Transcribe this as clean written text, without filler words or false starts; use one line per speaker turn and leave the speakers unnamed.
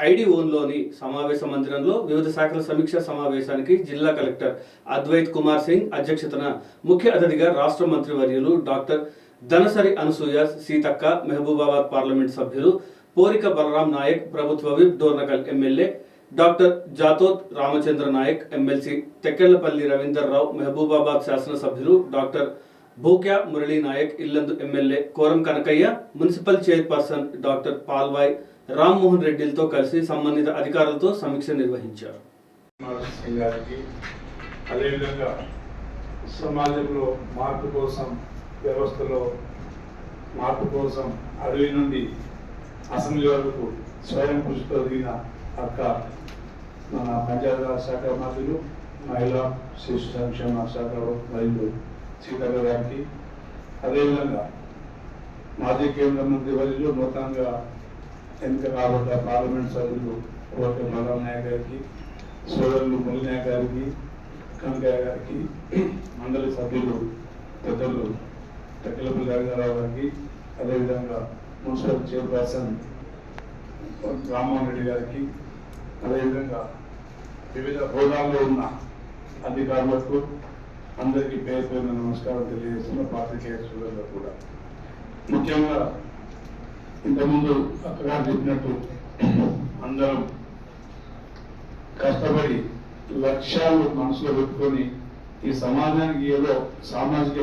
ఐడిఓన్లోని సమావేశ మందిరంలో వివిధ శాఖల సమీక్ష సమావేశానికి జిల్లా కలెక్టర్ అద్వైత్ కుమార్ సింగ్ అధ్యక్షతన ముఖ్య అతిథిగా రాష్ట్ర మంత్రివర్యులు డాక్టర్ ధనసరి అనసూయ సీతక్క, మహబూబాబాద్ పార్లమెంట్ సభ్యులు పోరిక బలరాం నాయక్, ప్రభుత్వ whip Dornakal MLA doctor Jatoth Ramachandra Naik, MLC Tekkellapalli Ravinder Rao, Mahabubabad శాసనసభ్యులు doctor Bhukya Murali Naik, Yellandu MLA Koram Kanakaiah, municipal chairperson doctor Palvai Rammohan రెడ్డిలతో కలిసి సంబంధిత అధికారులతో సమీక్ష నిర్వహించారు.
అదేవిధంగా సమాజంలో మార్పు కోసం, వ్యవస్థలో మార్పు కోసం అడవి నుండి అసెంబ్లీ వరకు స్వయం కృషితో దిగిన అక్క మన పంచాయతీరాజ్ శాఖ మంత్రులు, మహిళా శిశు సంక్షేమ శాఖ మరియు సీతక్క గారికి, అదేవిధంగా మాజీ కేంద్ర మంత్రి వర్యులు నూతనంగా ఎన్నిక కాబట్ట పార్లమెంట్ సభ్యులు కోరిక బలరాం నాయక్ గారికి, సోదరులు మురళీ నాయక్ గారికి, కనకయ్య గారికి, మండలి సభ్యులు పెద్దలు తెక్కెళ్లపల్లి రవీంద్రరావు గారికి, అదేవిధంగా మున్సిపల్ చైర్పర్సన్ రామ్మోహన్ రెడ్డి గారికి, అదేవిధంగా వివిధ హోదాల్లో ఉన్న అధికారులకు అందరికీ పేరు పేరున నమస్కారం తెలియజేస్తున్న పాత్రికేయ సోదరులకు కూడా. ముఖ్యంగా ఇంతకుముందు అక్కగారు చెప్పినట్టు అందరం కష్టపడి లక్ష్యాలు మనసులో పెట్టుకొని ఈ సమాజానికి ఏదో సామాజిక